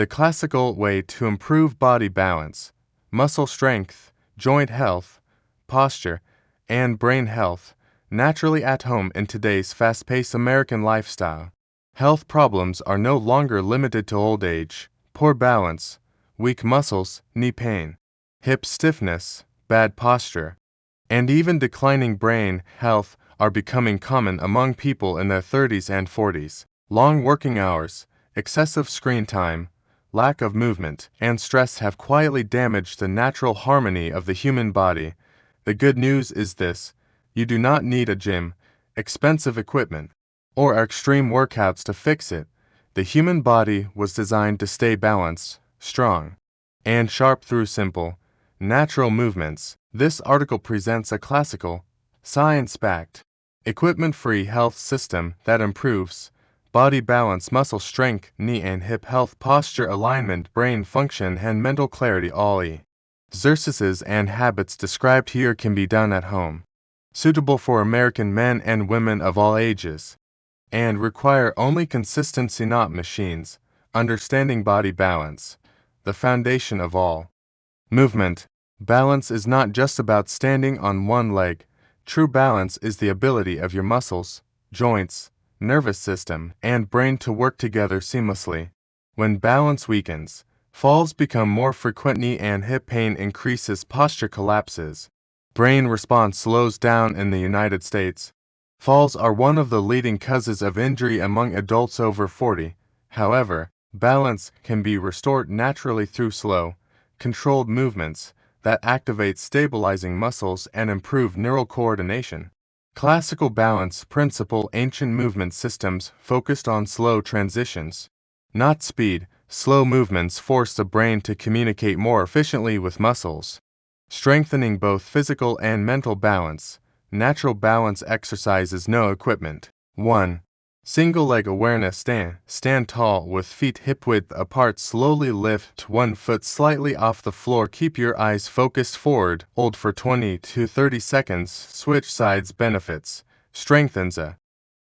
The classical way to improve body balance, muscle strength, joint health, posture, and brain health, naturally at home in today's fast-paced American lifestyle. Health problems are no longer limited to old age, poor balance, weak muscles, knee pain, hip stiffness, bad posture, and even declining brain health are becoming common among people in their 30s and 40s. Long working hours, excessive screen time, lack of movement, and stress have quietly damaged the natural harmony of the human body. The good news is this: you do not need a gym, expensive equipment, or extreme workouts to fix it. The human body was designed to stay balanced, strong, and sharp through simple, natural movements. This article presents a classical, science-backed, equipment-free health system that improves body balance, muscle strength, knee and hip health, posture alignment, brain function, and mental clarity. All exercises and habits described here can be done at home, suitable for American men and women of all ages, and require only consistency, not machines. Understanding body balance, the foundation of all movement. Balance is not just about standing on one leg. True balance is the ability of your muscles, joints, nervous system, and brain to work together seamlessly. When balance weakens, falls become more frequent, knee and hip pain increases, posture collapses, brain response slows down. In the United States, falls are one of the leading causes of injury among adults over 40. However, balance can be restored naturally through slow, controlled movements that activate stabilizing muscles and improve neural coordination. Classical balance principle: ancient movement systems focused on slow transitions, not speed. Slow movements force the brain to communicate more efficiently with muscles, strengthening both physical and mental balance. Natural balance exercises. No equipment. 1. Single leg awareness. Stand tall with feet hip width apart. Slowly lift one foot slightly off the floor. Keep your eyes focused forward. Hold for 20 to 30 seconds. Switch sides. Benefits: strengthens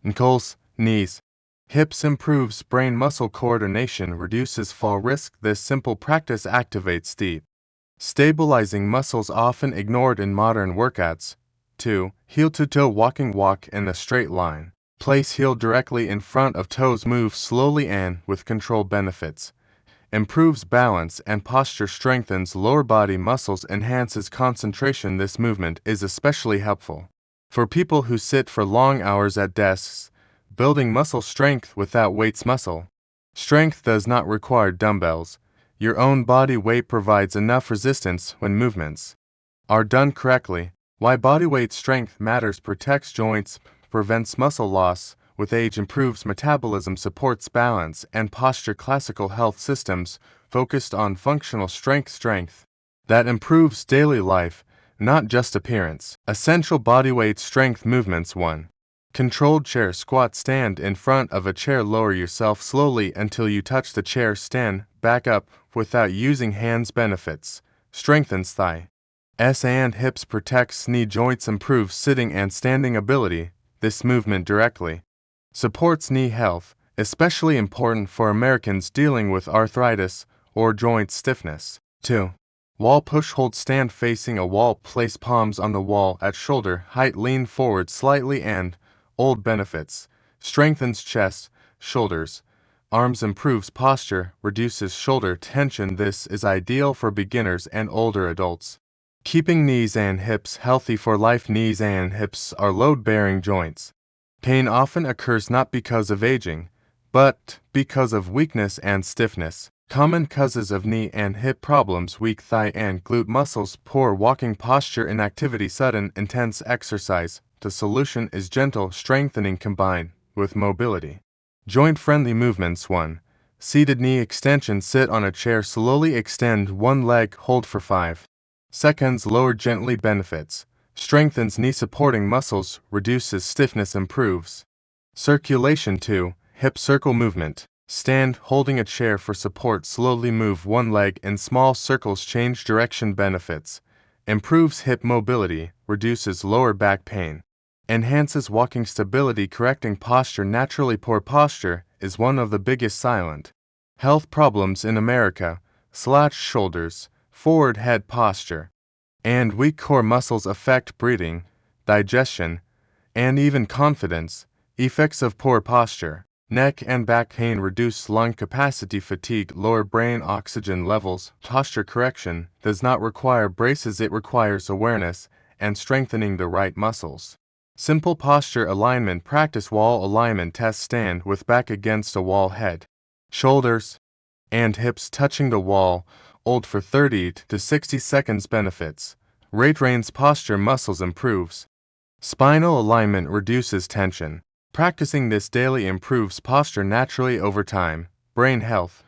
ankles, knees, hips, improves brain muscle coordination, reduces fall risk. This simple practice activates deep, stabilizing muscles often ignored in modern workouts. 2. Heel to toe walking. Walk in a straight line. Place heel directly in front of toes. Move slowly and with control. Benefits: improves balance and posture, strengthens lower body muscles, enhances concentration. This movement is especially helpful for people who sit for long hours at desks. Building muscle strength without weights. Muscle strength does not require dumbbells. Your own body weight provides enough resistance when movements are done correctly. Why bodyweight strength matters: protects joints, prevents muscle loss with age, improves metabolism, supports balance and posture. Classical health systems focused on functional strength that improves daily life, not just appearance. Essential bodyweight strength movements. 1. Controlled chair squat. Stand in front of a chair. Lower yourself slowly until you touch the chair. Stand back up without using hands. Benefits: strengthens thighs and hips, protects knee joints, improves sitting and standing ability. This movement directly supports knee health, especially important for Americans dealing with arthritis or joint stiffness. 2. Wall push. Hold. Stand facing a wall. Place palms on the wall at shoulder height. Lean forward slightly and hold. Benefits: strengthens chest, shoulders, arms, improves posture, reduces shoulder tension. This is ideal for beginners and older adults. Keeping knees and hips healthy for life. Knees and hips are load-bearing joints. Pain often occurs not because of aging, but because of weakness and stiffness. Common causes of knee and hip problems: weak thigh and glute muscles, poor walking posture, inactivity, sudden intense exercise. The solution is gentle strengthening combined with mobility. Joint-friendly movements. 1. Seated knee extension. Sit on a chair. Slowly extend one leg. Hold for 5 seconds. Lower gently. Benefits: strengthens knee supporting muscles, reduces stiffness, improves circulation. 2. Hip circle movement. Stand holding a chair for support. Slowly move one leg in small circles. Change direction. Benefits: improves hip mobility, reduces lower back pain, enhances walking stability, correcting posture naturally. Poor posture is one of the biggest silent Health problems in America: slouched shoulders, forward head posture, and weak core muscles affect breathing, digestion, and even confidence. Effects of poor posture: neck and back pain, reduced lung capacity, fatigue, lower brain oxygen levels. Posture correction does not require braces, it requires awareness and strengthening the right muscles. Simple posture alignment practice: wall alignment test, stand with back against a wall, head, shoulders, and hips touching the wall, hold for 30 to 60 seconds. Benefits: rate trains posture muscles, improves spinal alignment, reduces tension. Practicing this daily improves posture naturally over time. Brain health: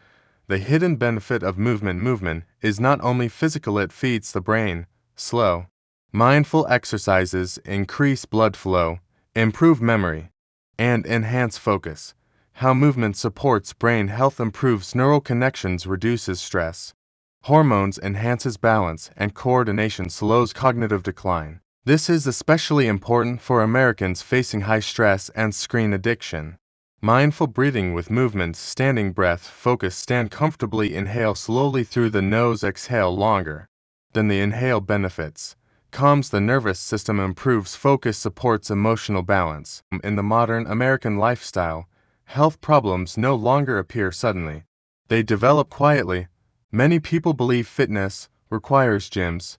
the hidden benefit of movement. Movement is not only physical, it feeds the brain. Slow, mindful exercises increase blood flow, improve memory, and enhance focus. How movement supports brain health: improves neural connections, reduces stress. Hormones, enhances balance and coordination, slows cognitive decline. This is especially important for Americans facing high stress and screen addiction. Mindful breathing with movement, standing breath, focus, stand comfortably, inhale slowly through the nose, exhale longer than the inhale. Benefits: calms the nervous system, improves focus, supports emotional balance. In the modern American lifestyle, health problems no longer appear suddenly. They develop quietly. Many people believe fitness requires gyms,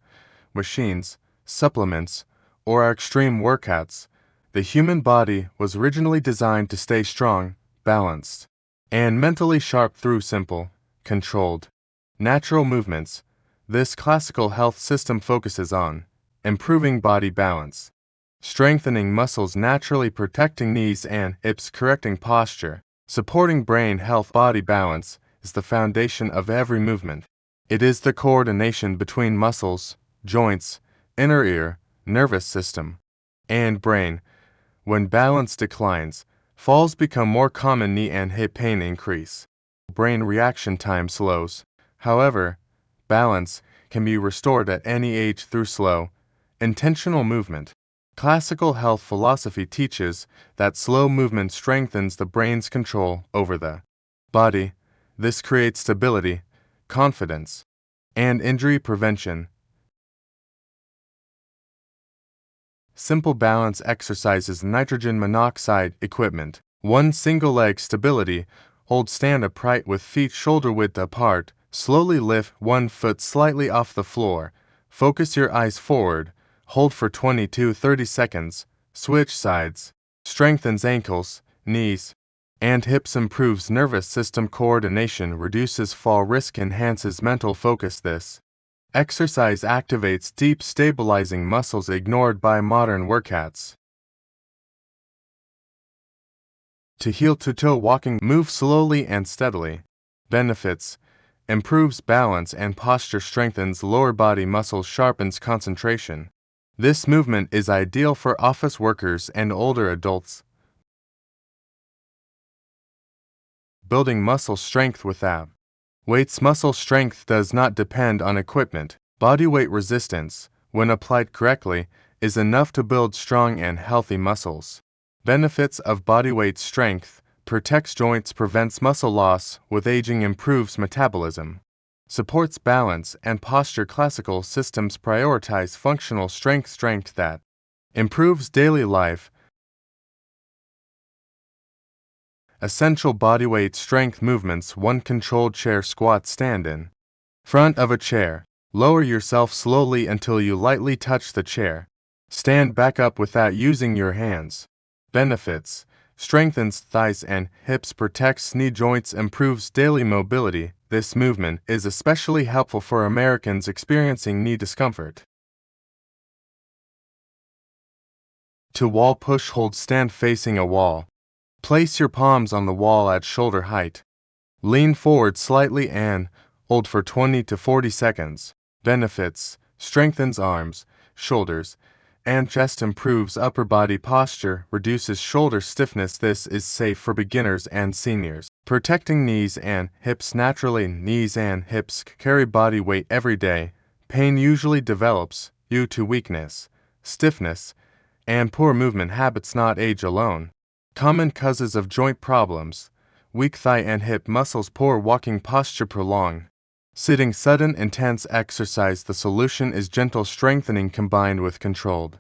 machines, supplements, or extreme workouts. The human body was originally designed to stay strong, balanced, and mentally sharp through simple, controlled, natural movements. This classical health system focuses on improving body balance, strengthening muscles naturally, protecting knees and hips, correcting posture, supporting brain health. Body balance is the foundation of every movement. It is the coordination between muscles, joints, inner ear, nervous system, and brain. When balance declines, falls become more common, knee and hip pain increase. Brain reaction time slows. However, balance can be restored at any age through slow, intentional movement. Classical health philosophy teaches that slow movement strengthens the brain's control over the body. This creates stability, confidence, and injury prevention. Simple balance exercises: nitrogen monoxide equipment. 1 single leg stability. Hold, stand upright with feet shoulder width apart. Slowly lift 1 foot slightly off the floor. Focus your eyes forward. Hold for 20 to 30 seconds. Switch sides. Strengthens ankles, knees, and hips, improves nervous system coordination, reduces fall risk, enhances mental focus. This exercise activates deep stabilizing muscles ignored by modern workouts. To heel to toe walking, move slowly and steadily. Benefits: improves balance and posture, strengthens lower body muscles, sharpens concentration. This movement is ideal for office workers and older adults. Building muscle strength without weights. Muscle strength does not depend on equipment. Body weight resistance, when applied correctly, is enough to build strong and healthy muscles. Benefits of bodyweight strength: protects joints, prevents muscle loss with aging, improves metabolism, supports balance and posture. Classical systems prioritize functional strength that improves daily life. Essential bodyweight strength movements: 1 controlled chair squat, stand in front of a chair. Lower yourself slowly until you lightly touch the chair. Stand back up without using your hands. Benefits: strengthens thighs and hips, protects knee joints, improves daily mobility. This movement is especially helpful for Americans experiencing knee discomfort. To wall push hold, stand facing a wall. Place your palms on the wall at shoulder height. Lean forward slightly and hold for 20 to 40 seconds. Benefits: strengthens arms, shoulders, and chest, improves upper body posture, reduces shoulder stiffness. This is safe for beginners and seniors. Protecting knees and hips naturally. Knees and hips carry body weight every day. Pain usually develops due to weakness, stiffness, and poor movement habits, not age alone. Common causes of joint problems: weak thigh and hip muscles, poor walking posture, prolong sitting, sudden intense exercise. The solution is gentle strengthening combined with controlled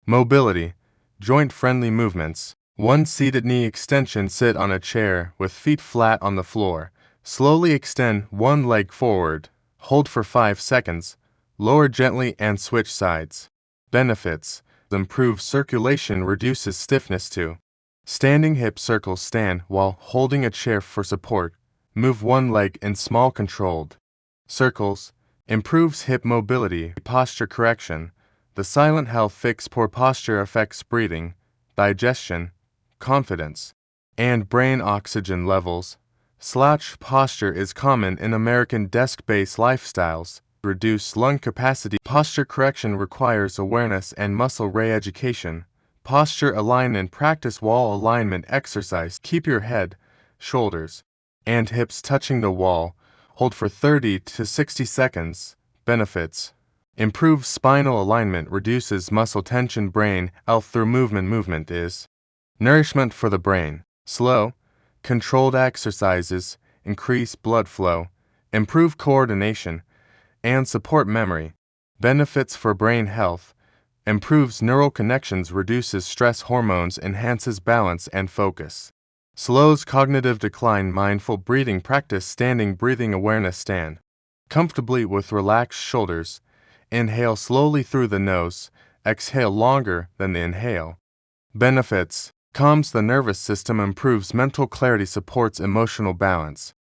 mobility, joint-friendly movements. 1. Seated knee extension. Sit on a chair with feet flat on the floor. Slowly extend one leg forward. Hold for 5 seconds. Lower gently and switch sides. Benefits: improves circulation, reduces stiffness. 2. Standing hip circles. Stand while holding a chair for support. Move one leg in small controlled circles. Improves hip mobility. Posture correction. The silent health fix. Poor posture affects breathing, digestion, confidence, and brain oxygen levels. Slouch posture is common in American desk-based lifestyles. Reduce lung capacity. Posture correction requires awareness and muscle re-education. Posture alignment. Practice wall alignment exercise. Keep your head, shoulders, and hips touching the wall. Hold for 30 to 60 seconds. Benefits: improves spinal alignment, reduces muscle tension. Brain health through movement. Movement is nourishment for the brain. Slow, controlled exercises increase blood flow, improve coordination, and support memory. Benefits for brain health: improves neural connections, reduces stress hormones, enhances balance and focus, slows cognitive decline. Mindful breathing practice. Standing breathing awareness. Stand comfortably with relaxed shoulders. Inhale slowly through the nose, exhale longer than the inhale. Benefits: calms the nervous system, improves mental clarity, supports emotional balance.